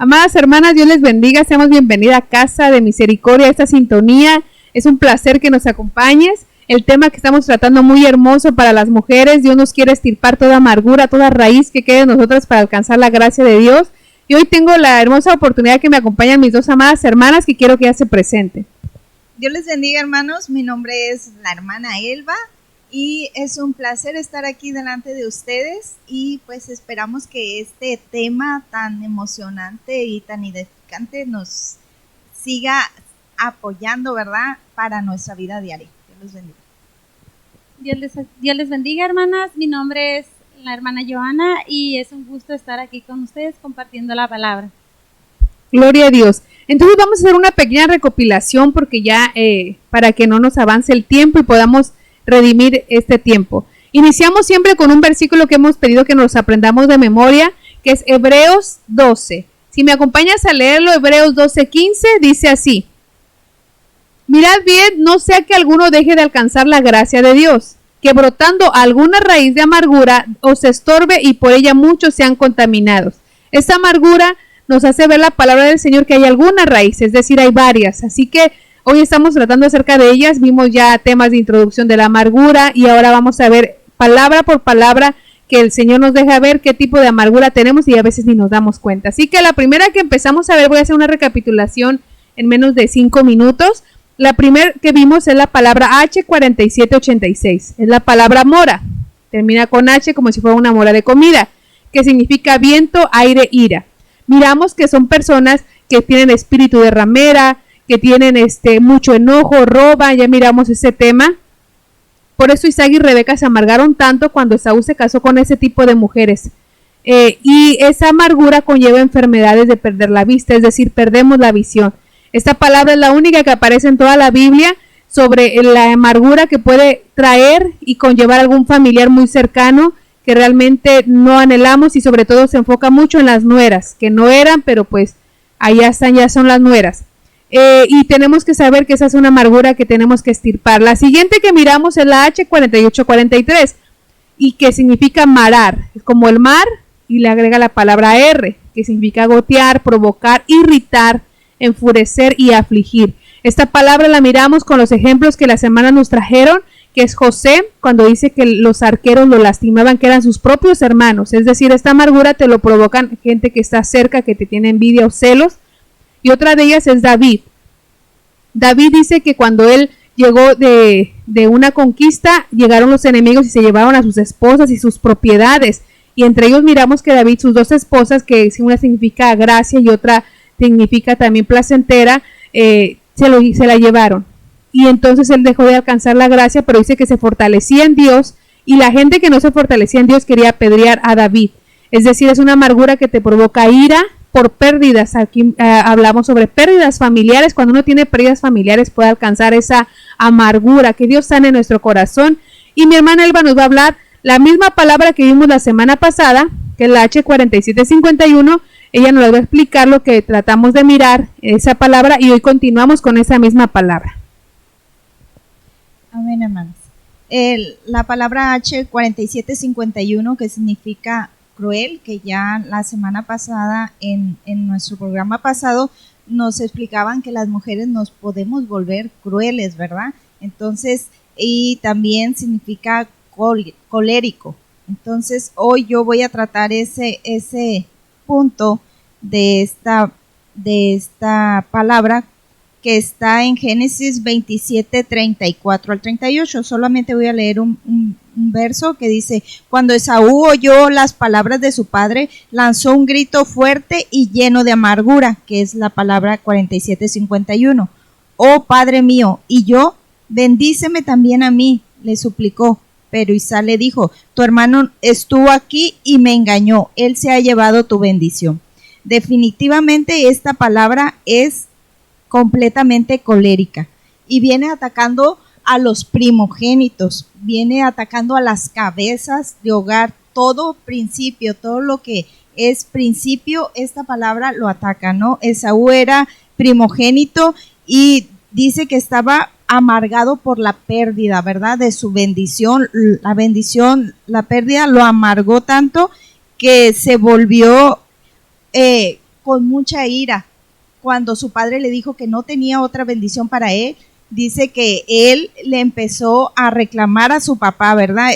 Amadas hermanas, Dios les bendiga, seamos bienvenidas a Casa de Misericordia, a esta sintonía. Es un placer que nos acompañes. El tema que estamos tratando muy hermoso para las mujeres. Dios nos quiere extirpar toda amargura, toda raíz que quede en nosotras para alcanzar la gracia de Dios. Y hoy tengo la hermosa oportunidad que me acompañan mis dos amadas hermanas que quiero que ya se presenten. Dios les bendiga, hermanos. Mi nombre es la hermana Elba y es un placer estar aquí delante de ustedes y pues esperamos que este tema tan emocionante y tan edificante nos siga apoyando, ¿verdad?, para nuestra vida diaria. Dios los bendiga. Dios les bendiga, hermanas. Mi nombre es la hermana Joana y es un gusto estar aquí con ustedes compartiendo la palabra. Gloria a Dios. Entonces vamos a hacer una pequeña recopilación porque ya para que no nos avance el tiempo y podamos redimir este tiempo. Iniciamos siempre con un versículo que hemos pedido que nos aprendamos de memoria, que es Hebreos 12. Si me acompañas a leerlo, Hebreos 12:15 dice así: mirad bien, no sea que alguno deje de alcanzar la gracia de Dios, que brotando alguna raíz de amargura os estorbe y por ella muchos sean contaminados. Esta amargura nos hace ver la palabra del Señor que hay alguna raíz, es decir, hay varias. Así que hoy estamos tratando acerca de ellas. Vimos ya temas de introducción de la amargura y ahora vamos a ver palabra por palabra que el Señor nos deja ver qué tipo de amargura tenemos y a veces ni nos damos cuenta. Así que la primera que empezamos a ver, voy a hacer una recapitulación en menos de 5 minutos. La primera que vimos es la palabra H4786, es la palabra mora. Termina con H como si fuera una mora de comida, que significa viento, aire, ira. Miramos que son personas que tienen espíritu de ramera, que tienen mucho enojo, roban, ya miramos ese tema. Por eso Isaac y Rebeca se amargaron tanto cuando Esaú se casó con ese tipo de mujeres. Y esa amargura conlleva enfermedades de perder la vista, es decir, perdemos la visión. Esta palabra es la única que aparece en toda la Biblia sobre la amargura que puede traer y conllevar a algún familiar muy cercano que realmente no anhelamos, y sobre todo se enfoca mucho en las nueras, que no eran, pero pues allá están, ya son las nueras. Y tenemos que saber que esa es una amargura que tenemos que extirpar. La siguiente que miramos es la H4843 y que significa marar, como el mar, y le agrega la palabra R, que significa gotear, provocar, irritar, enfurecer y afligir. Esta palabra la miramos con los ejemplos que las hermanas nos trajeron, que es José, cuando dice que los arqueros lo lastimaban, que eran sus propios hermanos. Es decir, esta amargura te lo provocan gente que está cerca, que te tiene envidia o celos. Y otra de ellas es David. David dice que cuando él llegó de una conquista, llegaron los enemigos y se llevaron a sus esposas y sus propiedades. Y entre ellos miramos que David, sus dos esposas, que una significa gracia y otra significa también placentera, se la llevaron. Y entonces él dejó de alcanzar la gracia, pero dice que se fortalecía en Dios, y la gente que no se fortalecía en Dios quería apedrear a David. Es decir, es una amargura que te provoca ira por pérdidas. Aquí hablamos sobre pérdidas familiares. Cuando uno tiene pérdidas familiares puede alcanzar esa amargura. Que Dios sane nuestro corazón. Y mi hermana Elba nos va a hablar la misma palabra que vimos la semana pasada, que es la H4751. Ella nos va a explicar lo que tratamos de mirar, esa palabra, y hoy continuamos con esa misma palabra. Amén, hermanos. La palabra H4751, que significa cruel, que ya la semana pasada en nuestro programa pasado nos explicaban que las mujeres nos podemos volver crueles, ¿verdad? Entonces, y también significa colérico. Entonces, hoy yo voy a tratar ese punto de esta palabra, que está en Génesis 27, 34 al 38. Solamente voy a leer un verso que dice: cuando Esaú oyó las palabras de su padre, lanzó un grito fuerte y lleno de amargura, que es la palabra 47:51. Oh Padre mío, y yo, bendíceme también a mí, le suplicó. Pero Isaac le dijo: tu hermano estuvo aquí y me engañó, él se ha llevado tu bendición. Definitivamente esta palabra es completamente colérica y viene atacando a los primogénitos, viene atacando a las cabezas de hogar, todo principio, todo lo que es principio, esta palabra lo ataca, ¿no? Esaú era primogénito y dice que estaba amargado por la pérdida, ¿verdad? De su bendición, la pérdida lo amargó tanto que se volvió con mucha ira. Cuando su padre le dijo que no tenía otra bendición para él, dice que él le empezó a reclamar a su papá, ¿verdad?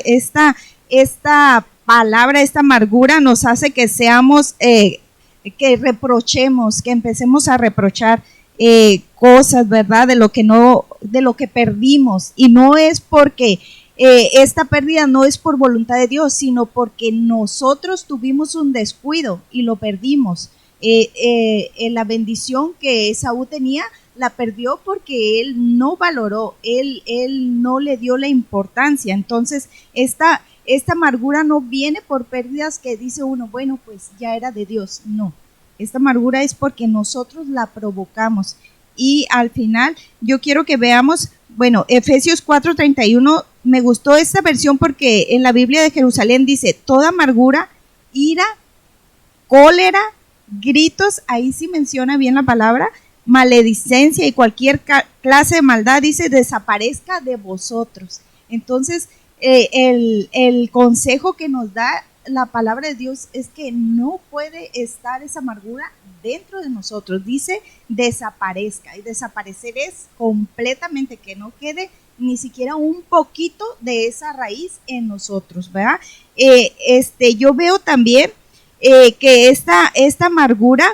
Esta palabra, esta amargura nos hace que seamos, que reprochemos, que empecemos a reprochar cosas, ¿verdad? De lo que perdimos. Y no es porque esta pérdida no es por voluntad de Dios, sino porque nosotros tuvimos un descuido y lo perdimos. La bendición que Esaú tenía la perdió porque él no valoró, él no le dio la importancia. Entonces esta amargura no viene por pérdidas que dice uno, bueno, pues ya era de Dios. No, esta amargura es porque nosotros la provocamos. Y al final yo quiero que veamos, bueno, Efesios 4:31, me gustó esta versión porque en la Biblia de Jerusalén dice, toda amargura, ira, cólera, gritos, ahí sí menciona bien la palabra, maledicencia y cualquier clase de maldad, dice, desaparezca de vosotros. Entonces, el consejo que nos da la palabra de Dios es que no puede estar esa amargura dentro de nosotros. Dice, desaparezca. Y desaparecer es completamente que no quede ni siquiera un poquito de esa raíz en nosotros, ¿verdad? Yo veo también que esta amargura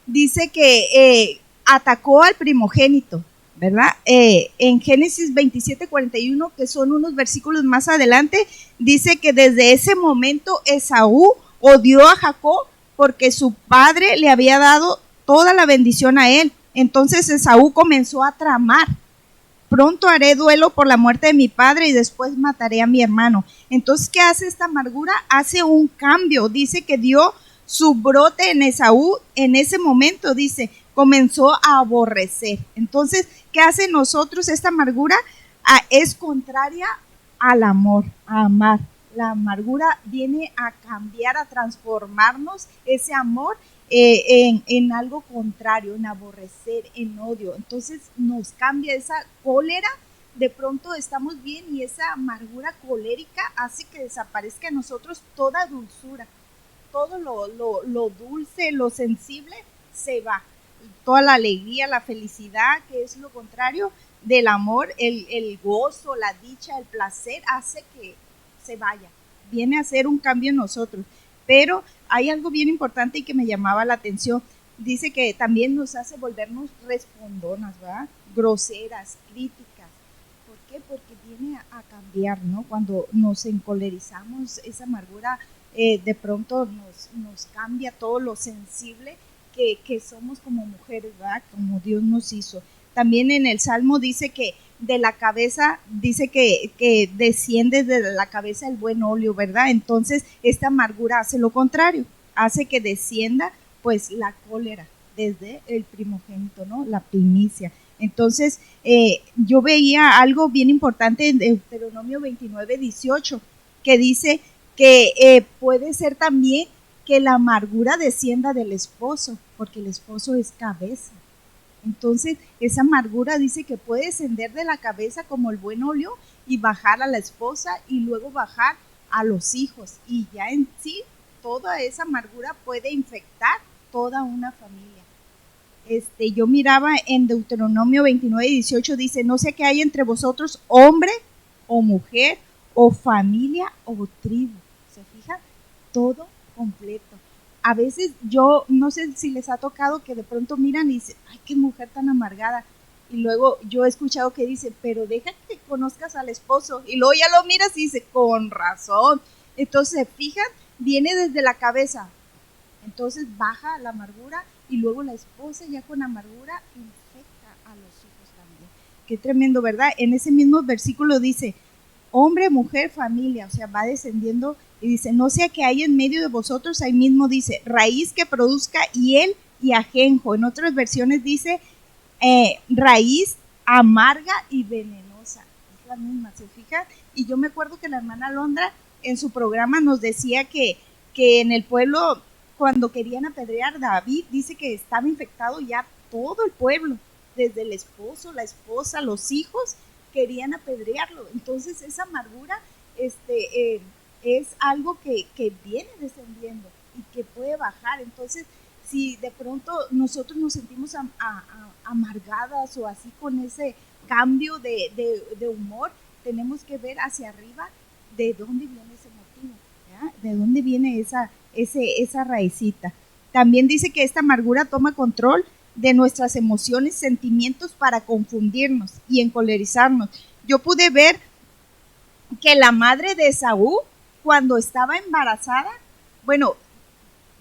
dice que atacó al primogénito, ¿verdad? En Génesis 27:41, que son unos versículos más adelante, dice que desde ese momento Esaú odió a Jacob porque su padre le había dado toda la bendición a él. Entonces Esaú comenzó a tramar. Pronto haré duelo por la muerte de mi padre y después mataré a mi hermano. Entonces, ¿qué hace esta amargura? Hace un cambio. Dice que dio su brote en Esaú. En ese momento, dice, comenzó a aborrecer. Entonces, ¿qué hace nosotros esta amargura? Es contraria al amor, a amar. La amargura viene a cambiar, a transformarnos ese amor en algo contrario, en aborrecer, en odio. Entonces nos cambia esa cólera, de pronto estamos bien y esa amargura colérica hace que desaparezca en nosotros toda dulzura, todo lo dulce, lo sensible se va, toda la alegría, la felicidad, que es lo contrario del amor, el gozo, la dicha, el placer, hace que se vaya, viene a hacer un cambio en nosotros. Pero hay algo bien importante y que me llamaba la atención. Dice que también nos hace volvernos respondonas, ¿verdad? Groseras, críticas. ¿Por qué? Porque viene a cambiar, ¿no? Cuando nos encolerizamos, esa amargura de pronto nos cambia todo lo sensible que somos como mujeres, ¿verdad? Como Dios nos hizo. También en el Salmo dice que de la cabeza, dice que desciende de la cabeza el buen óleo, ¿verdad? Entonces esta amargura hace lo contrario, hace que descienda pues la cólera desde el primogénito, ¿no? La primicia. Entonces yo veía algo bien importante en Deuteronomio 29:18, que dice que puede ser también que la amargura descienda del esposo, porque el esposo es cabeza. Entonces, esa amargura dice que puede descender de la cabeza como el buen óleo y bajar a la esposa y luego bajar a los hijos. Y ya en sí, toda esa amargura puede infectar toda una familia. Yo miraba en Deuteronomio 29:18, dice, no sé qué hay entre vosotros, hombre o mujer o familia o tribu. ¿Se fijan? Todo completo. A veces yo no sé si les ha tocado que de pronto miran y dicen, ay, qué mujer tan amargada. Y luego yo he escuchado que dice, pero deja que conozcas al esposo. Y luego ya lo miras y dice, con razón. Entonces, fijan, viene desde la cabeza. Entonces baja la amargura y luego la esposa ya con amargura infecta a los hijos también. Qué tremendo, ¿verdad? En ese mismo versículo dice, hombre, mujer, familia, o sea, va descendiendo y dice, no sea que hay en medio de vosotros, ahí mismo dice, raíz que produzca hiel y ajenjo. En otras versiones dice, raíz amarga y venenosa. Es la misma, ¿se fijan? Y yo me acuerdo que la hermana Londra en su programa nos decía que en el pueblo, cuando querían apedrear a David, dice que estaba infectado ya todo el pueblo, desde el esposo, la esposa, los hijos, querían apedrearlo. Entonces esa amargura es algo que viene descendiendo y que puede bajar. Entonces si de pronto nosotros nos sentimos amargadas o así con ese cambio de humor, tenemos que ver hacia arriba de dónde viene ese motivo, ¿ya? De dónde viene esa raicita. También dice que esta amargura toma control de nuestras emociones, sentimientos para confundirnos y encolerizarnos. Yo pude ver que la madre de Esaú, cuando estaba embarazada, bueno,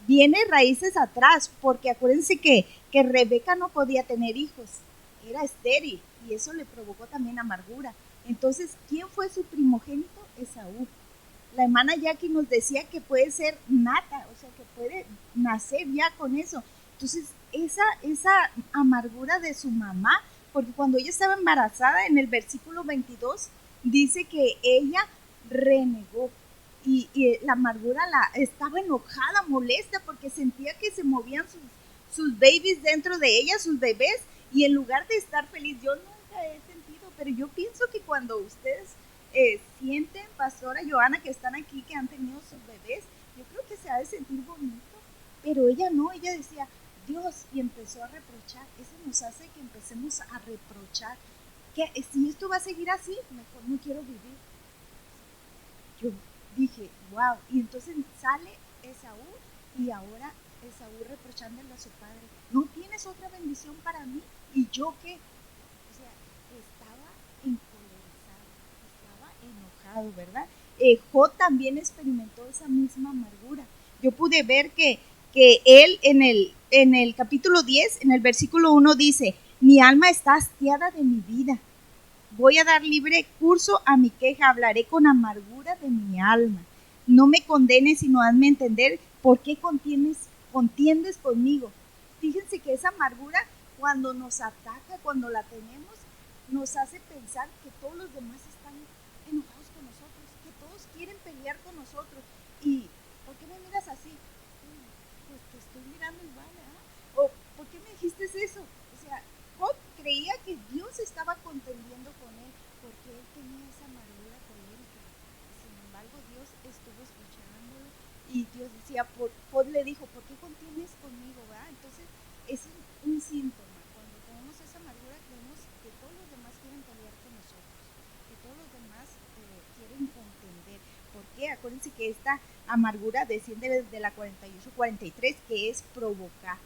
viene raíces atrás, porque acuérdense que Rebeca no podía tener hijos, era estéril, y eso le provocó también amargura. Entonces, ¿quién fue su primogénito? Esaú. La hermana Jackie nos decía que puede ser nata, o sea, que puede nacer ya con eso. Entonces, esa amargura de su mamá, porque cuando ella estaba embarazada, en el versículo 22, dice que ella renegó. Y la amargura estaba enojada, molesta, porque sentía que se movían sus babies dentro de ella, sus bebés, y en lugar de estar feliz, yo nunca he sentido, pero yo pienso que cuando ustedes sienten, pastora Joana, que están aquí, que han tenido sus bebés, yo creo que se ha de sentir bonito, pero ella no, ella decía, Dios, y empezó a reprochar. Eso nos hace que empecemos a reprochar, que si esto va a seguir así, mejor no quiero vivir. Yo dije, wow, y entonces sale Esaú, y ahora Esaú reprochándole a su padre, ¿no tienes otra bendición para mí? ¿Y yo qué? O sea, estaba encolerizado, estaba enojado, ¿verdad? Jod también experimentó esa misma amargura. Yo pude ver que él en el capítulo 10, en el versículo 1 dice, mi alma está hastiada de mi vida. Voy a dar libre curso a mi queja, hablaré con amargura de mi alma. No me condenes, sino hazme entender por qué contiendes conmigo. Fíjense que esa amargura, cuando nos ataca, cuando la tenemos, nos hace pensar que todos los demás están enojados con nosotros, que todos quieren pelear con nosotros. ¿Y por qué me miras así? Pues te estoy mirando igual, ¿verdad? ¿O por qué me dijiste eso? O sea, Job creía que Dios estaba contendiendo con él porque él tenía esa amargura colérica. Sin embargo, Dios estuvo escuchándolo y Dios decía, Job le dijo, ¿por qué contienes conmigo? ¿Verdad? Entonces, es un síntoma. Cuando tenemos esa amargura, creemos que todos los demás quieren pelear con nosotros, que todos los demás quieren contender. ¿Por qué? Acuérdense que esta amargura desciende desde la 48-43, que es provocar.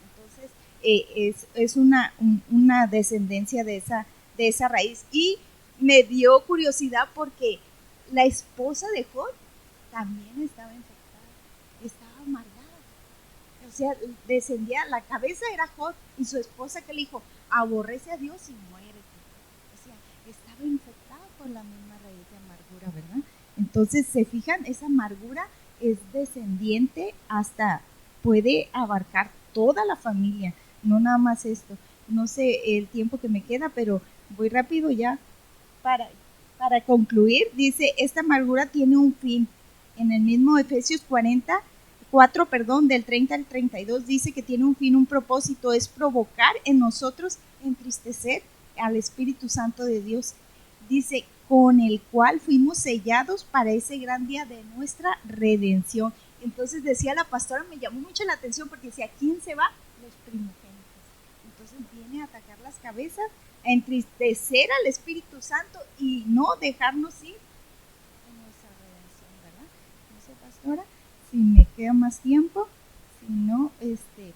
Entonces, es una descendencia de esa raíz. Y me dio curiosidad porque la esposa de Job también estaba infectada, estaba amargada. O sea, descendía, la cabeza era Job y su esposa que le dijo, aborrece a Dios y muérete. O sea, estaba infectada por la misma raíz de amargura, ¿verdad? Entonces, ¿se fijan? Esa amargura es descendiente hasta, puede abarcar toda la familia, no nada más esto. No sé el tiempo que me queda, pero voy rápido ya para concluir. Dice, esta amargura tiene un fin. En el mismo Efesios 4, del 30 al 32, dice que tiene un fin, un propósito, es provocar en nosotros entristecer al Espíritu Santo de Dios. Dice, con el cual fuimos sellados para ese gran día de nuestra redención. Entonces decía la pastora, me llamó mucho la atención porque decía, ¿quién se va? Los primogénitos. Entonces viene a atacar las cabezas, a entristecer al Espíritu Santo y no dejarnos ir en nuestra redención, ¿verdad? No sé, pastora, si me queda más tiempo, si no, pues le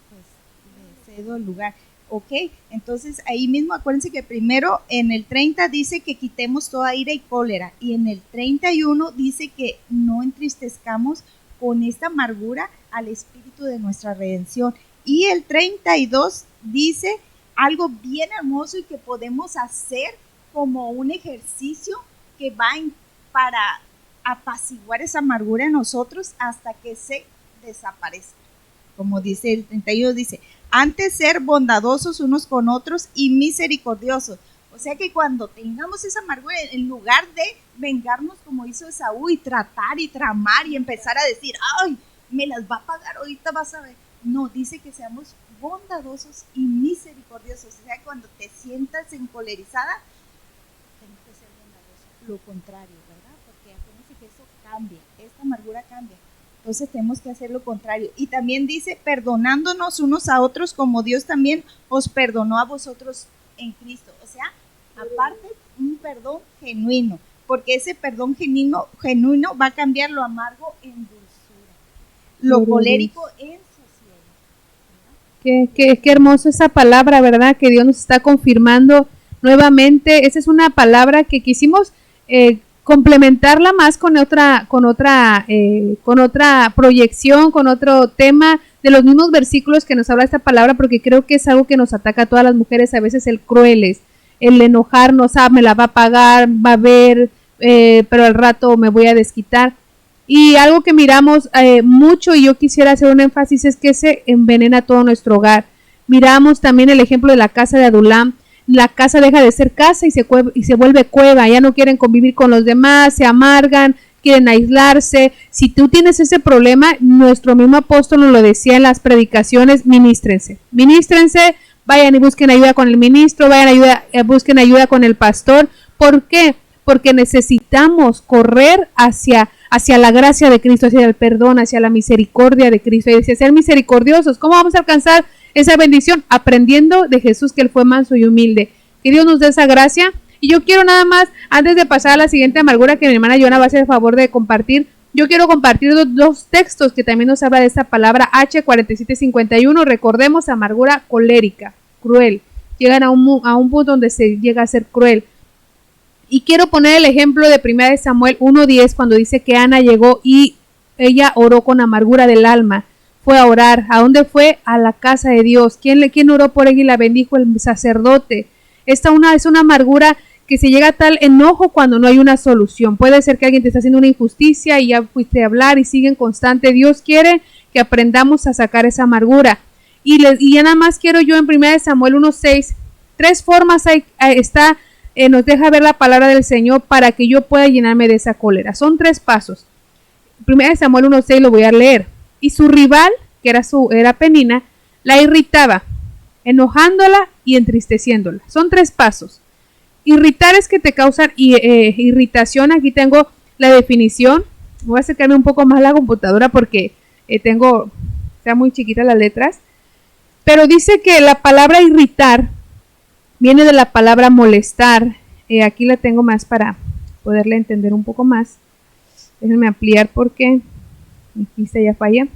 cedo el lugar. Ok, entonces ahí mismo acuérdense que primero en el 30 dice que quitemos toda ira y cólera, y en el 31 dice que no entristezcamos con esta amargura al espíritu de nuestra redención, y el 32 dice algo bien hermoso y que podemos hacer como un ejercicio que va para apaciguar esa amargura en nosotros hasta que se desaparezca. Como dice el 31, dice, antes ser bondadosos unos con otros y misericordiosos. O sea que cuando tengamos esa amargura, en lugar de vengarnos como hizo Esaú y tratar y tramar y empezar a decir, ay, me las va a pagar, ahorita vas a ver. No, dice que seamos bondadosos y misericordiosos. O sea, cuando te sientas encolerizada, tienes que ser bondadoso. Lo contrario, ¿verdad? Porque acuérdense que eso cambia, esta amargura cambia. Entonces tenemos que hacer lo contrario. Y también dice, perdonándonos unos a otros como Dios también os perdonó a vosotros en Cristo. O sea, aparte, un perdón genuino, porque ese perdón genuino va a cambiar lo amargo en dulzura, lo colérico en sosiego. Qué hermoso esa palabra, ¿verdad? Que Dios nos está confirmando nuevamente. Esa es una palabra que quisimos complementarla más con otra proyección, con otro tema de los mismos versículos que nos habla esta palabra, porque creo que es algo que nos ataca a todas las mujeres, a veces el crueles, el enojarnos, me la va a pagar, va a ver, pero al rato me voy a desquitar. Y algo que miramos mucho, y yo quisiera hacer un énfasis, es que se envenena todo nuestro hogar. Miramos también el ejemplo de la casa de Adulam. La casa deja de ser casa y se vuelve cueva, ya no quieren convivir con los demás, se amargan, quieren aislarse. Si tú tienes ese problema, nuestro mismo apóstol nos lo decía en las predicaciones, ministrense, vayan y busquen ayuda con el ministro, busquen ayuda con el pastor. ¿Por qué? Porque necesitamos correr hacia la gracia de Cristo, hacia el perdón, hacia la misericordia de Cristo, y hacia ser misericordiosos. ¿Cómo vamos a alcanzar esa bendición? Aprendiendo de Jesús, que Él fue manso y humilde. Que Dios nos dé esa gracia. Y yo quiero nada más, antes de pasar a la siguiente amargura que mi hermana Joana va a hacer el favor de compartir, yo quiero compartir dos textos que también nos habla de esta palabra H4751. Recordemos, amargura colérica, cruel. Llegan a un punto donde se llega a ser cruel. Y quiero poner el ejemplo de 1 Samuel 1:10, cuando dice que Ana llegó y ella oró con amargura del alma. Fue a orar. ¿A dónde fue? A la casa de Dios. ¿Quién oró por ella y la bendijo? El sacerdote. Esta es una amargura que se llega a tal enojo cuando no hay una solución. Puede ser que alguien te está haciendo una injusticia y ya fuiste a hablar y siguen constante. Dios quiere que aprendamos a sacar esa amargura. Y ya nada más quiero yo en 1 Samuel 1:6, 3 formas nos deja ver la palabra del Señor para que yo pueda llenarme de esa cólera. Son 3 pasos. 1 Samuel 1:6 lo voy a leer. Y su rival, que era Penina, la irritaba, enojándola y entristeciéndola. Son 3 pasos. Irritar es que te causan irritación. Aquí tengo la definición. Voy a acercarme un poco más a la computadora porque está muy chiquita las letras. Pero dice que la palabra irritar viene de la palabra molestar. Aquí la tengo más para poderla entender un poco más. Déjenme ampliar porque mi pista ya falla.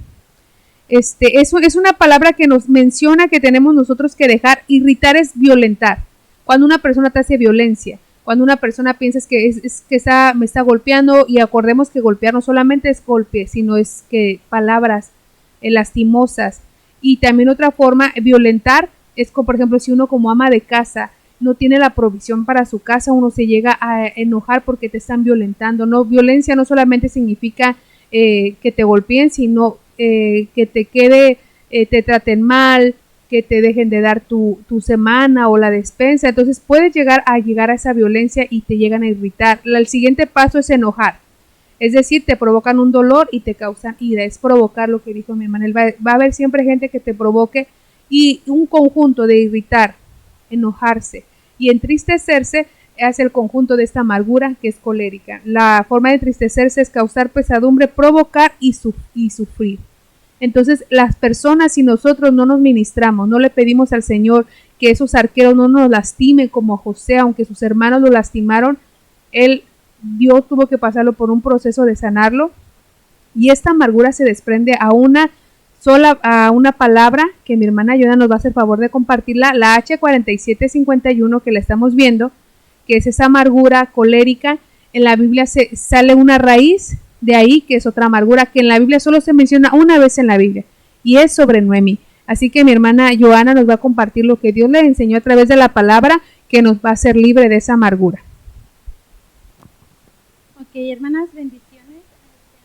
Eso es una palabra que nos menciona que tenemos nosotros que dejar. Irritar es violentar. Cuando una persona te hace violencia, cuando una persona piensa que me está golpeando, y acordemos que golpear no solamente es golpe, sino es que palabras lastimosas. Y también otra forma, violentar, es como, por ejemplo, si uno como ama de casa no tiene la provisión para su casa, uno se llega a enojar porque te están violentando. No, violencia no solamente significa que te golpeen, sino que te traten mal, que te dejen de dar tu semana o la despensa. Entonces puedes llegar a esa violencia y te llegan a irritar. El siguiente paso es enojar. Es decir, te provocan un dolor y te causan ira. Es provocar, lo que dijo mi hermana. Va a haber siempre gente que te provoque, y un conjunto de irritar, enojarse y entristecerse es el conjunto de esta amargura que es colérica. La forma de entristecerse es causar pesadumbre, provocar y sufrir. Entonces, las personas, si nosotros no nos ministramos, no le pedimos al Señor que esos arqueros no nos lastimen como a José, aunque sus hermanos lo lastimaron, Dios tuvo que pasarlo por un proceso de sanarlo, y esta amargura se desprende a una palabra que mi hermana Yoda nos va a hacer favor de compartirla, la H4751 que la estamos viendo, que es esa amargura colérica. En la Biblia sale una raíz de ahí, que es otra amargura, que en la Biblia solo se menciona una vez en la Biblia, y es sobre Noemi. Así que mi hermana Joana nos va a compartir lo que Dios le enseñó a través de la palabra, que nos va a hacer libre de esa amargura. Ok, hermanas, bendiciones.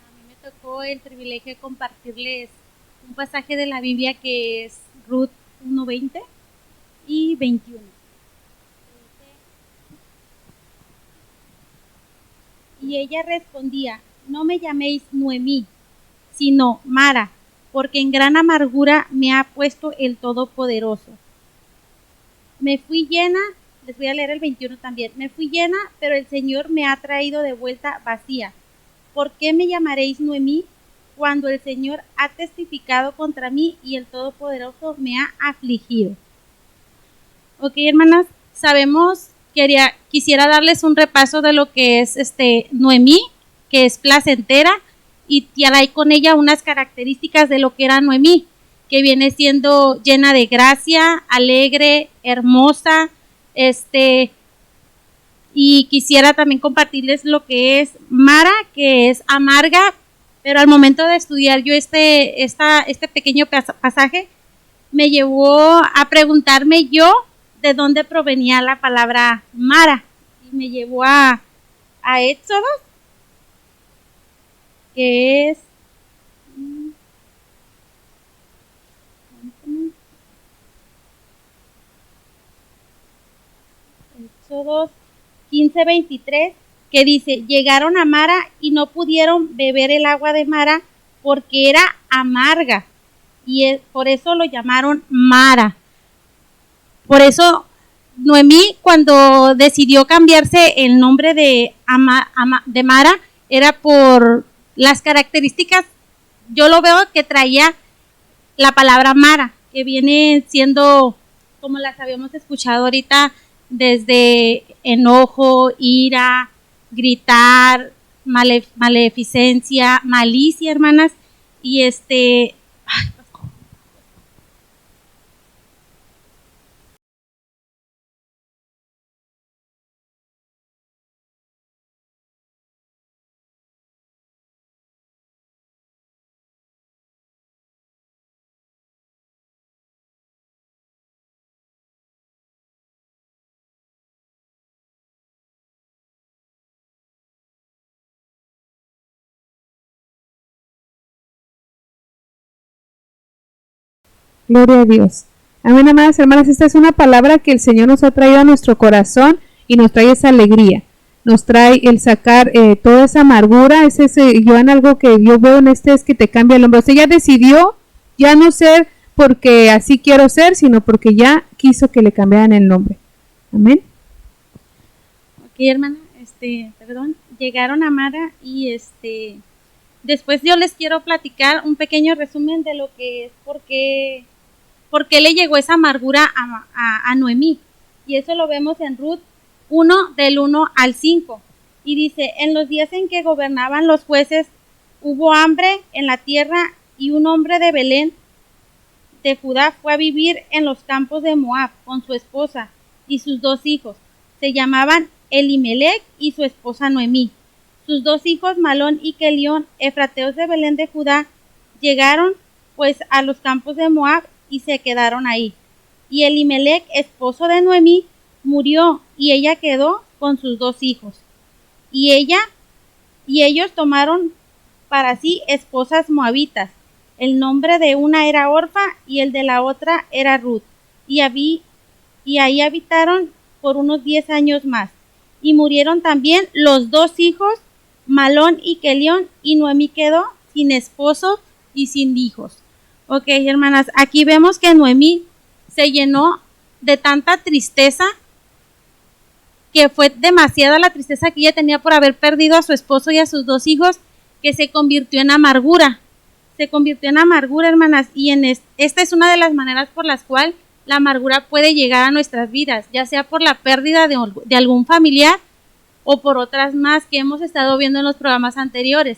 A mí me tocó el privilegio de compartirles un pasaje de la Biblia que es Ruth 1:20 y 21. Y ella respondía: no me llaméis Noemí, sino Mara, porque en gran amargura me ha puesto el Todopoderoso. Me fui llena, les voy a leer el 21 también. Me fui llena, pero el Señor me ha traído de vuelta vacía. ¿Por qué me llamaréis Noemí? cuando el Señor ha testificado contra mí y el Todopoderoso me ha afligido. Ok, hermanas, sabemos, quisiera darles un repaso de lo que es Noemí, que es placentera, y trae con ella unas características de lo que era Noemí, que viene siendo llena de gracia, alegre, hermosa, y quisiera también compartirles lo que es Mara, que es amarga, pero al momento de estudiar yo este pequeño pasaje, me llevó a preguntarme yo de dónde provenía la palabra Mara, y me llevó a Éxodo, que es Éxodo 15:23, que dice: llegaron a Mara y no pudieron beber el agua de Mara porque era amarga, y por eso lo llamaron Mara. Por eso Noemí, cuando decidió cambiarse el nombre de Mara, era por las características. Yo lo veo que traía la palabra Mara, que viene siendo, como las habíamos escuchado ahorita, desde enojo, ira, gritar, maleficencia, malicia, hermanas, y Gloria a Dios. Amén, amadas hermanas. Esta es una palabra que el Señor nos ha traído a nuestro corazón y nos trae esa alegría. Nos trae el sacar toda esa amargura. Joan, algo que yo veo en es que te cambia el nombre. O sea, ella decidió ya no ser porque así quiero ser, sino porque ya quiso que le cambiaran el nombre. Amén. Ok, hermana, llegaron a Mara y después yo les quiero platicar un pequeño resumen de lo que es por qué le llegó esa amargura a Noemí. Y eso lo vemos en Ruth 1, del 1 al 5. Y dice: en los días en que gobernaban los jueces, hubo hambre en la tierra, y un hombre de Belén de Judá fue a vivir en los campos de Moab con su esposa y sus 2 hijos. Se llamaban Elimelec y su esposa Noemí. Sus 2 hijos, Malón y Kelión, efrateos de Belén de Judá, llegaron pues a los campos de Moab y se quedaron ahí. Y Elimelec, esposo de Noemí, murió, y ella quedó con sus 2 hijos. Y ellos tomaron para sí esposas moabitas. El nombre de una era Orfa y el de la otra era Ruth. Y ahí habitaron por unos 10 años más. Y murieron también los 2 hijos, Malón y Kelión, y Noemí quedó sin esposo y sin hijos. Ok, hermanas, aquí vemos que Noemí se llenó de tanta tristeza, que fue demasiada la tristeza que ella tenía por haber perdido a su esposo y a sus 2 hijos, que se convirtió en amargura. Se convirtió en amargura, hermanas, y esta es una de las maneras por las cuales la amargura puede llegar a nuestras vidas, ya sea por la pérdida de algún familiar o por otras más que hemos estado viendo en los programas anteriores.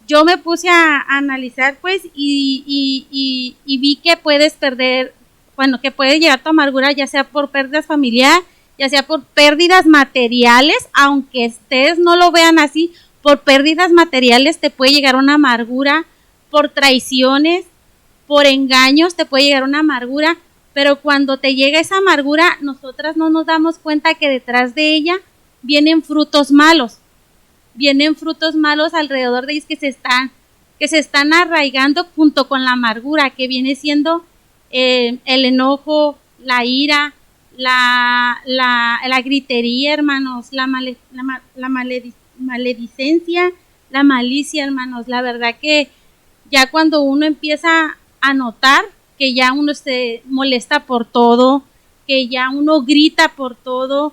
Yo me puse a analizar, pues, y vi que puedes perder, que puede llegar tu amargura ya sea por pérdidas familiares, ya sea por pérdidas materiales, aunque ustedes no lo vean así, por pérdidas materiales te puede llegar una amargura, por traiciones, por engaños te puede llegar una amargura, pero cuando te llega esa amargura, nosotras no nos damos cuenta que detrás de ella vienen frutos malos alrededor de ellos que se están arraigando junto con la amargura, que viene siendo el enojo, la ira, la gritería, hermanos, la maledicencia, la malicia, hermanos. La verdad que ya cuando uno empieza a notar que ya uno se molesta por todo, que ya uno grita por todo,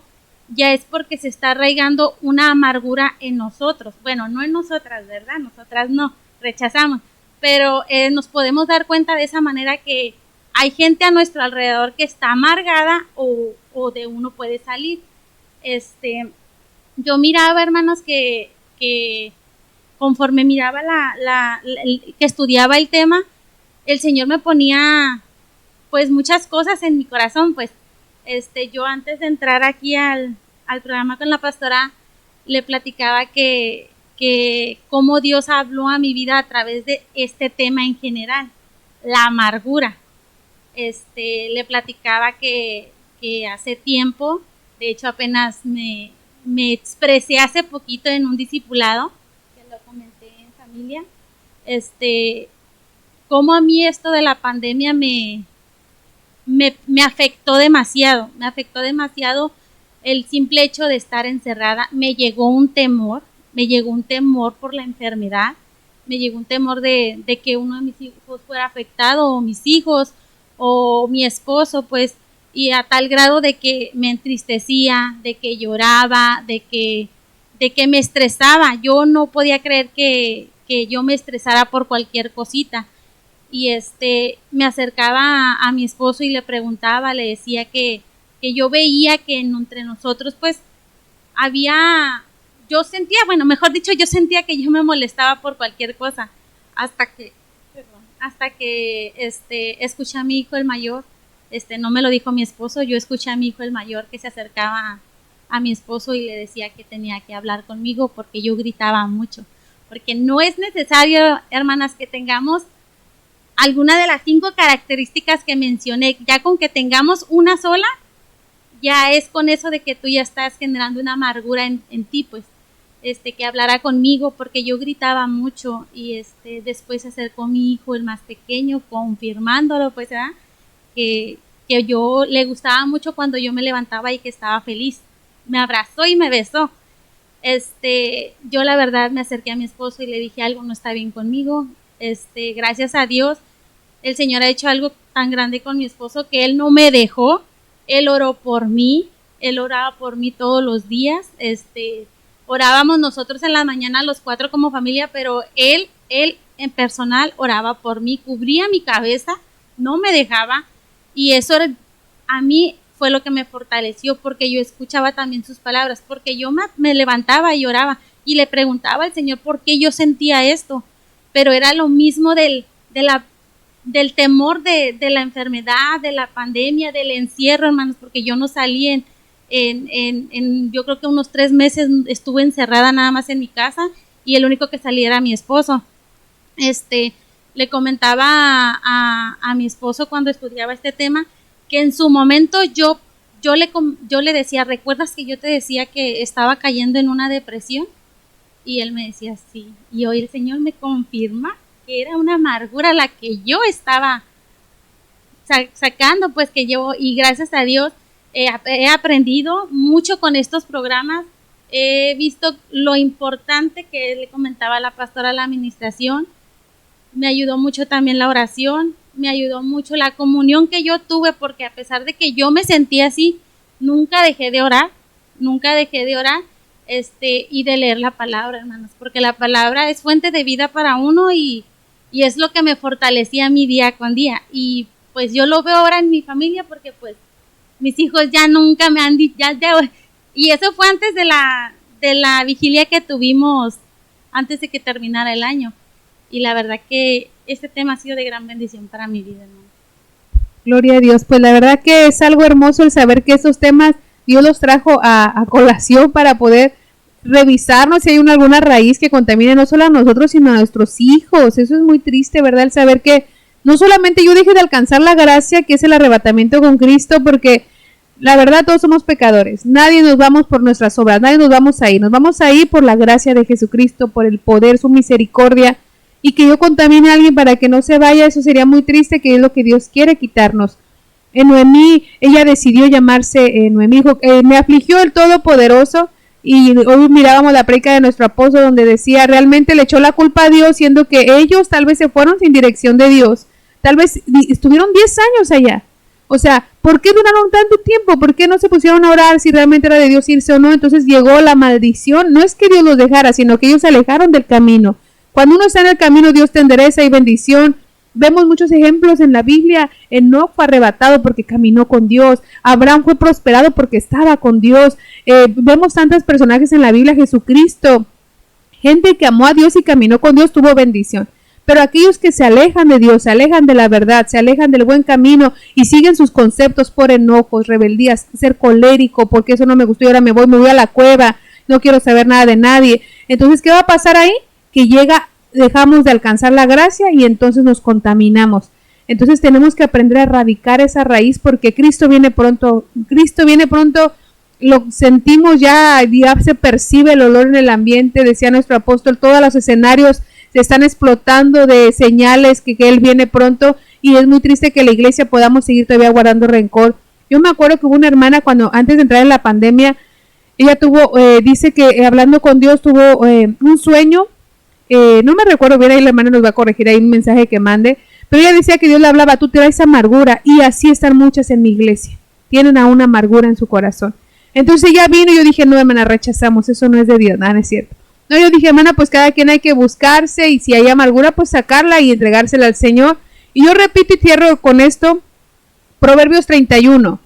ya es porque se está arraigando una amargura en nosotros. Bueno, no en nosotras, ¿verdad? Nosotras no, rechazamos. Pero nos podemos dar cuenta de esa manera que hay gente a nuestro alrededor que está amargada o de uno puede salir. Yo miraba, hermanos, que conforme miraba que estudiaba el tema, el Señor me ponía pues muchas cosas en mi corazón. Pues yo antes de entrar aquí al programa con la pastora, le platicaba que cómo Dios habló a mi vida a través de este tema en general, la amargura. Le platicaba que hace tiempo, de hecho apenas me expresé hace poquito en un discipulado, que lo comenté en familia, cómo a mí esto de la pandemia me afectó demasiado, el simple hecho de estar encerrada. Me llegó un temor por la enfermedad, me llegó un temor de que uno de mis hijos fuera afectado, o mis hijos, o mi esposo, pues, y a tal grado de que me entristecía, de que lloraba, de que me estresaba. Yo no podía creer que yo me estresara por cualquier cosita. Y me acercaba a mi esposo y le preguntaba, le decía que yo veía que entre nosotros pues yo sentía que yo me molestaba por cualquier cosa, hasta que escuché a mi hijo el mayor, no me lo dijo mi esposo, yo escuché a mi hijo el mayor que se acercaba a mi esposo y le decía que tenía que hablar conmigo porque yo gritaba mucho, porque no es necesario, hermanas, que tengamos alguna de las 5 características que mencioné. Ya con que tengamos una sola, ya es con eso de que tú ya estás generando una amargura en ti, pues, que hablara conmigo, porque yo gritaba mucho. Y después se acercó mi hijo, el más pequeño, confirmándolo, pues, ¿verdad? Que yo le gustaba mucho cuando yo me levantaba y que estaba feliz. Me abrazó y me besó. Yo la verdad me acerqué a mi esposo y le dije, algo no está bien conmigo. Gracias a Dios, el Señor ha hecho algo tan grande con mi esposo que él no me dejó. Él oró por mí, él oraba por mí todos los días. Orábamos nosotros en la mañana los 4 como familia, pero él en personal oraba por mí, cubría mi cabeza, no me dejaba, y eso a mí fue lo que me fortaleció, porque yo escuchaba también sus palabras, porque yo me levantaba y oraba y le preguntaba al Señor por qué yo sentía esto, pero era lo mismo del temor de la enfermedad, de la pandemia, del encierro, hermanos, porque yo no salí yo creo que unos 3 meses estuve encerrada nada más en mi casa, y el único que salía era mi esposo. Le comentaba a mi esposo cuando estudiaba este tema, que en su momento yo le decía, ¿recuerdas que yo te decía que estaba cayendo en una depresión? Y él me decía, sí. Y hoy el Señor me confirma que era una amargura la que yo estaba sacando, pues, que llevo, y gracias a Dios he aprendido mucho con estos programas. He visto lo importante que le comentaba a la pastora, la administración. Me ayudó mucho también la oración, me ayudó mucho la comunión que yo tuve, porque a pesar de que yo me sentía así, nunca dejé de orar, y de leer la palabra, hermanos, porque la palabra es fuente de vida para uno, y es lo que me fortalecía a mí día con día. Y pues yo lo veo ahora en mi familia, porque pues mis hijos ya nunca me han dicho, y eso fue antes de la vigilia que tuvimos antes de que terminara el año. Y la verdad que este tema ha sido de gran bendición para mi vida, hermano. Gloria a Dios. Pues la verdad que es algo hermoso el saber que esos temas Dios los trajo a colación para poder revisarnos si hay alguna raíz que contamine no solo a nosotros, sino a nuestros hijos. Eso es muy triste, ¿verdad? El saber que no solamente yo deje de alcanzar la gracia, que es el arrebatamiento con Cristo, porque la verdad todos somos pecadores. Nadie nos vamos por nuestras obras, nadie nos vamos a ir. Nos vamos a ir por la gracia de Jesucristo, por el poder, su misericordia. Y que yo contamine a alguien para que no se vaya, eso sería muy triste, que es lo que Dios quiere quitarnos. Noemí, ella decidió llamarse Noemí, dijo, me afligió el Todopoderoso, y hoy mirábamos la prédica de nuestro apóstol donde decía, realmente le echó la culpa a Dios, siendo que ellos tal vez se fueron sin dirección de Dios, tal vez estuvieron 10 años allá. O sea, ¿por qué duraron tanto tiempo? ¿Por qué no se pusieron a orar si realmente era de Dios irse o no? Entonces llegó la maldición, no es que Dios los dejara, sino que ellos se alejaron del camino. Cuando uno está en el camino, Dios te endereza y bendición. Vemos muchos ejemplos en la Biblia. Enoc fue arrebatado porque caminó con Dios. Abraham fue prosperado porque estaba con Dios. Vemos tantos personajes en la Biblia. Jesucristo, gente que amó a Dios y caminó con Dios, tuvo bendición. Pero aquellos que se alejan de Dios, se alejan de la verdad, se alejan del buen camino y siguen sus conceptos por enojos, rebeldías, ser colérico, porque eso no me gustó y ahora me voy a la cueva, no quiero saber nada de nadie. Entonces, ¿qué va a pasar ahí? Que dejamos de alcanzar la gracia y entonces nos contaminamos. Entonces tenemos que aprender a erradicar esa raíz porque Cristo viene pronto. Cristo viene pronto, lo sentimos ya se percibe el olor en el ambiente, decía nuestro apóstol, todos los escenarios se están explotando de señales que Él viene pronto y es muy triste que la iglesia podamos seguir todavía guardando rencor. Yo me acuerdo que hubo una hermana cuando antes de entrar en la pandemia, ella dice que hablando con Dios tuvo un sueño, no me recuerdo bien, ahí la hermana nos va a corregir ahí un mensaje que mande, pero ella decía que Dios le hablaba, tú traes amargura y así están muchas en mi iglesia, tienen aún amargura en su corazón. Entonces ella vino y yo dije, no hermana, rechazamos, eso no es de Dios, nada, no es cierto. No, yo dije, hermana, pues cada quien hay que buscarse y si hay amargura, pues sacarla y entregársela al Señor. Y yo repito y cierro con esto, Proverbios 31.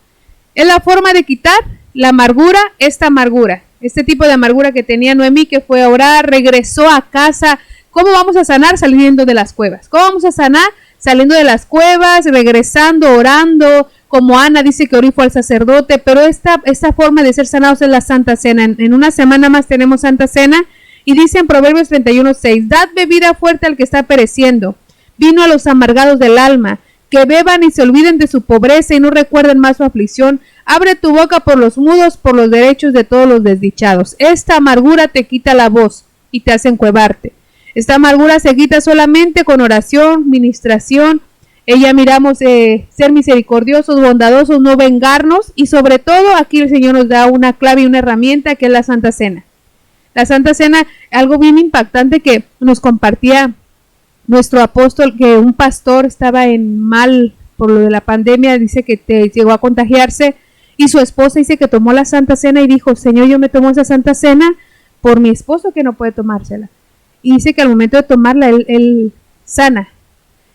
Es la forma de quitar la amargura, este tipo de amargura que tenía Noemí, que fue a orar, regresó a casa. ¿Cómo vamos a sanar? Saliendo de las cuevas. ¿Cómo vamos a sanar? Saliendo de las cuevas, regresando, orando, como Ana dice que oró y fue al sacerdote, pero esta forma de ser sanados es la Santa Cena. En una semana más tenemos Santa Cena. Y dice en Proverbios 31:6, dad bebida fuerte al que está pereciendo, vino a los amargados del alma, que beban y se olviden de su pobreza y no recuerden más su aflicción. Abre tu boca por los mudos, por los derechos de todos los desdichados. Esta amargura te quita la voz y te hace encuevarte. Esta amargura se quita solamente con oración, ministración. Miramos ser misericordiosos, bondadosos, no vengarnos y sobre todo aquí el Señor nos da una clave y una herramienta que es la Santa Cena. La Santa Cena, algo bien impactante que nos compartía nuestro apóstol, que un pastor estaba en mal por lo de la pandemia, dice que llegó a contagiarse y su esposa dice que tomó la Santa Cena y dijo, Señor, yo me tomo esa Santa Cena por mi esposo que no puede tomársela. Y dice que al momento de tomarla, él sana.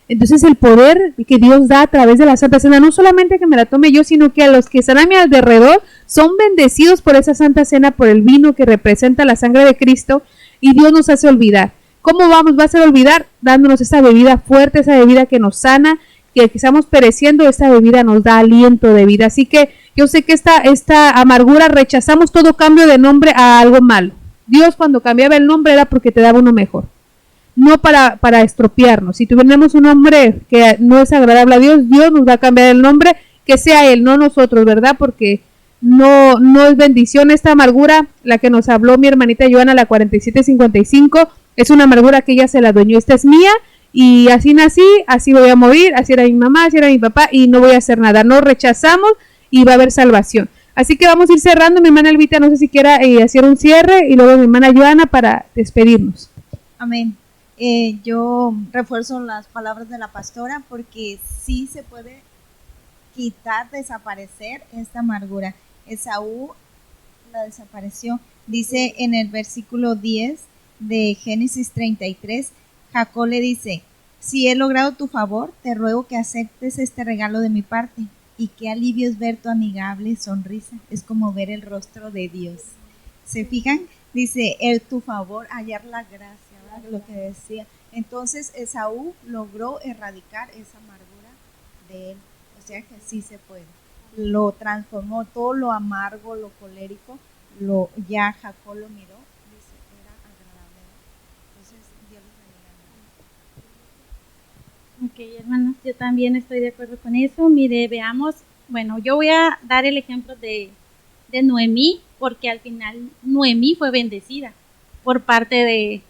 Entonces el poder que Dios da a través de la Santa Cena, no solamente que me la tome yo, sino que a los que están a mi alrededor son bendecidos por esa Santa Cena, por el vino que representa la sangre de Cristo, y Dios nos hace olvidar. ¿Cómo va a ser olvidar? Dándonos esa bebida fuerte, esa bebida que nos sana, que estamos pereciendo, esa bebida nos da aliento de vida. Así que yo sé que esta amargura, rechazamos todo cambio de nombre a algo malo. Dios cuando cambiaba el nombre era porque te daba uno mejor. No para estropearnos. Si tuviéramos un nombre que no es agradable a Dios, Dios nos va a cambiar el nombre, que sea Él, no nosotros, ¿verdad? Porque no es bendición esta amargura, la que nos habló mi hermanita Joana, la 4755, es una amargura que ella se la adueñó. Esta es mía y así nací, así voy a morir, así era mi mamá, así era mi papá y no voy a hacer nada. No rechazamos y va a haber salvación. Así que vamos a ir cerrando. Mi hermana Elvita, no sé si quiera hacer un cierre y luego mi hermana Joana para despedirnos. Amén. Yo refuerzo las palabras de la pastora porque sí se puede quitar, desaparecer esta amargura. Esaú la desapareció. Dice en el versículo 10 de Génesis 33, Jacob le dice, si he logrado tu favor, te ruego que aceptes este regalo de mi parte. Y qué alivio es ver tu amigable sonrisa. Es como ver el rostro de Dios. ¿Se fijan? Dice, tu favor, hallar la gracia. Lo que decía. Entonces Esaú logró erradicar esa amargura de él, o sea que sí se puede. Lo transformó, todo lo amargo, lo colérico, ya Jacob lo miró, dice, era agradable. Entonces Dios les bendiga. Ok, hermanos, yo también estoy de acuerdo con eso. Mire, veamos, bueno, yo voy a dar el ejemplo de Noemí, porque al final Noemí fue bendecida por parte de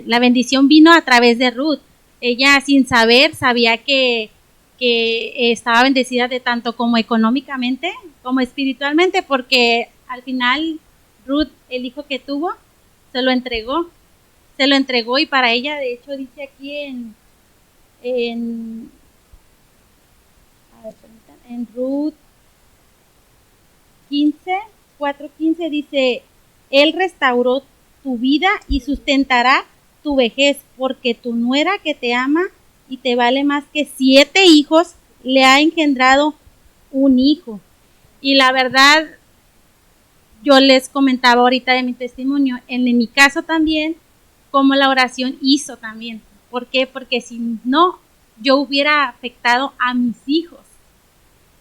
la bendición vino a través de Ruth. Ella sin saber sabía que estaba bendecida de tanto como económicamente como espiritualmente, porque al final Ruth, el hijo que tuvo, se lo entregó y para ella, de hecho dice aquí en Ruth 4:15 dice, él restauró tu vida y sustentará tu vejez, porque tu nuera que te ama y te vale más que 7 hijos, le ha engendrado un hijo. Y la verdad, yo les comentaba ahorita de mi testimonio, en mi caso también, como la oración hizo también. ¿Por qué? Porque si no, yo hubiera afectado a mis hijos.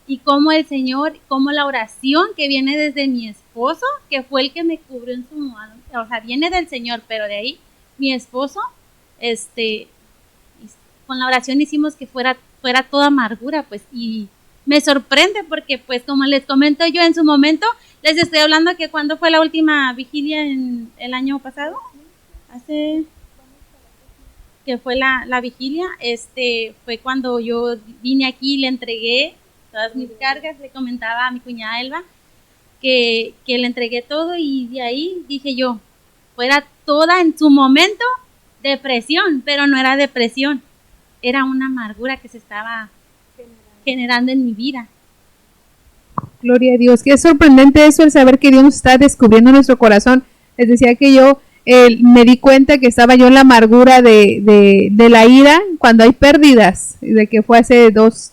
Y como el Señor, como la oración que viene desde mi esposo, que fue el que me cubrió en su mano, o sea, viene del Señor, pero de ahí, mi esposo, con la oración hicimos que fuera toda amargura, pues, y me sorprende porque, pues, como les comento yo en su momento, les estoy hablando que cuando fue la última vigilia en el año pasado, que fue la vigilia, fue cuando yo vine aquí y le entregué todas mis cargas, le comentaba a mi cuñada Elba que le entregué todo, y de ahí dije yo, fuera toda en su momento depresión, pero no era depresión, era una amargura que se estaba generando en mi vida. Gloria a Dios, qué sorprendente eso, el saber que Dios nos está descubriendo nuestro corazón. Les decía que yo me di cuenta que estaba yo en la amargura de la ira cuando hay pérdidas, de que fue hace dos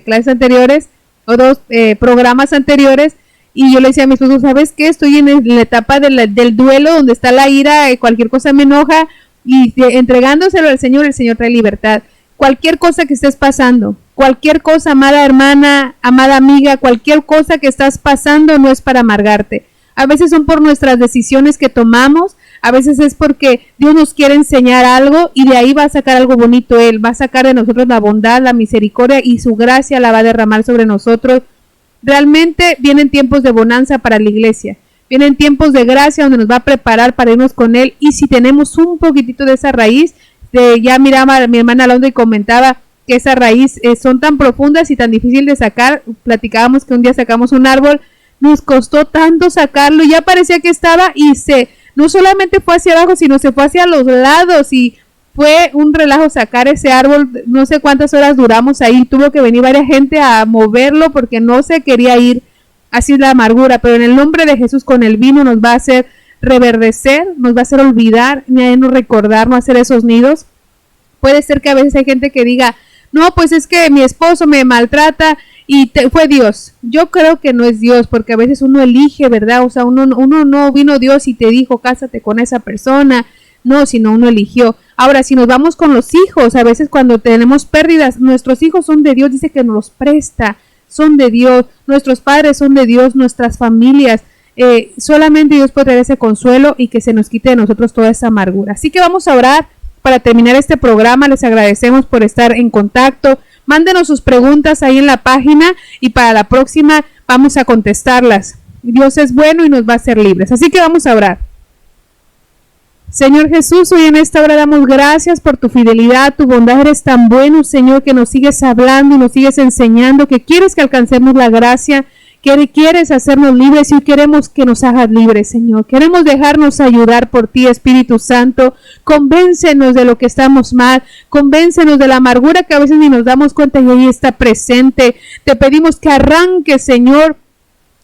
clases anteriores o dos programas anteriores, y yo le decía a mi esposo, ¿sabes qué? Estoy en la etapa del duelo, donde está la ira, cualquier cosa me enoja, y entregándoselo al Señor, el Señor trae libertad. Cualquier cosa que estés pasando, cualquier cosa, amada hermana, amada amiga, cualquier cosa que estás pasando no es para amargarte. A veces son por nuestras decisiones que tomamos, a veces es porque Dios nos quiere enseñar algo y de ahí va a sacar algo bonito Él, va a sacar de nosotros la bondad, la misericordia y su gracia la va a derramar sobre nosotros. Realmente vienen tiempos de bonanza para la iglesia, vienen tiempos de gracia donde nos va a preparar para irnos con Él, y si tenemos un poquitito de esa raíz, ya miraba a mi hermana Alondra y comentaba que esa raíz son tan profundas y tan difícil de sacar. Platicábamos que un día sacamos un árbol, nos costó tanto sacarlo, ya parecía que estaba y no solamente fue hacia abajo, sino se fue hacia los lados, y fue un relajo sacar ese árbol. No sé cuántas horas duramos ahí, tuvo que venir varias gente a moverlo porque no se quería ir. Así es la amargura, pero en el nombre de Jesús, con el vino nos va a hacer reverdecer, nos va a hacer olvidar, no recordar, no hacer esos nidos. Puede ser que a veces hay gente que diga, no, pues es que mi esposo me maltrata y fue Dios. Yo creo que no es Dios, porque a veces uno elige, ¿verdad? O sea, uno no vino Dios y te dijo, cásate con esa persona. No, sino uno eligió. Ahora, si nos vamos con los hijos, a veces cuando tenemos pérdidas, nuestros hijos son de Dios, dice que nos los presta, son de Dios, nuestros padres son de Dios, nuestras familias. Solamente Dios puede traer ese consuelo y que se nos quite de nosotros toda esa amargura. Así que vamos a orar para terminar este programa. Les agradecemos por estar en contacto. Mándenos sus preguntas ahí en la página y para la próxima vamos a contestarlas. Dios es bueno y nos va a hacer libres. Así que vamos a orar. Señor Jesús, hoy en esta hora damos gracias por tu fidelidad, tu bondad. Eres tan bueno, Señor, que nos sigues hablando y nos sigues enseñando, que quieres que alcancemos la gracia, que quieres hacernos libres, y queremos que nos hagas libres, Señor. Queremos dejarnos ayudar por ti, Espíritu Santo. Convéncenos de lo que estamos mal, convéncenos de la amargura que a veces ni nos damos cuenta y ahí está presente. Te pedimos que arranques, Señor,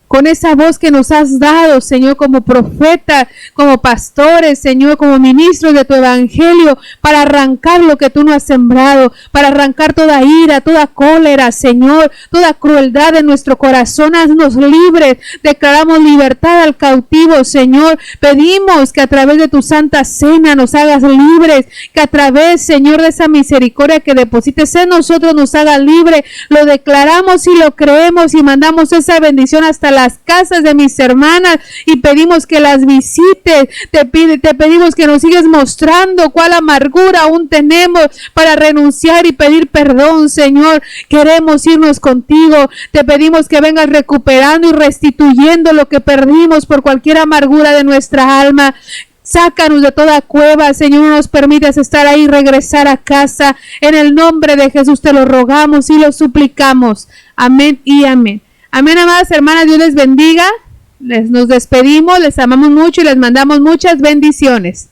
con esa voz que nos has dado, Señor, como profeta, como pastores, Señor, como ministros de tu evangelio, para arrancar lo que tú no has sembrado, para arrancar toda ira, toda cólera, Señor, toda crueldad de nuestro corazón. Haznos libres, declaramos libertad al cautivo, Señor. Pedimos que a través de tu santa cena nos hagas libres, que a través, Señor, de esa misericordia que deposites en nosotros nos hagas libres. Lo declaramos y lo creemos y mandamos esa bendición hasta las casas de mis hermanas y pedimos que las visites. Te pedimos que nos sigues mostrando cuál amargura aún tenemos para renunciar y pedir perdón, Señor. Queremos irnos contigo. Te pedimos que vengas recuperando y restituyendo lo que perdimos por cualquier amargura de nuestra alma. Sácanos de toda cueva, Señor, no nos permitas estar ahí y regresar a casa. En el nombre de Jesús te lo rogamos y lo suplicamos. Amén y amén. Amén, amadas hermanas, Dios les bendiga. Nos despedimos, les amamos mucho y les mandamos muchas bendiciones.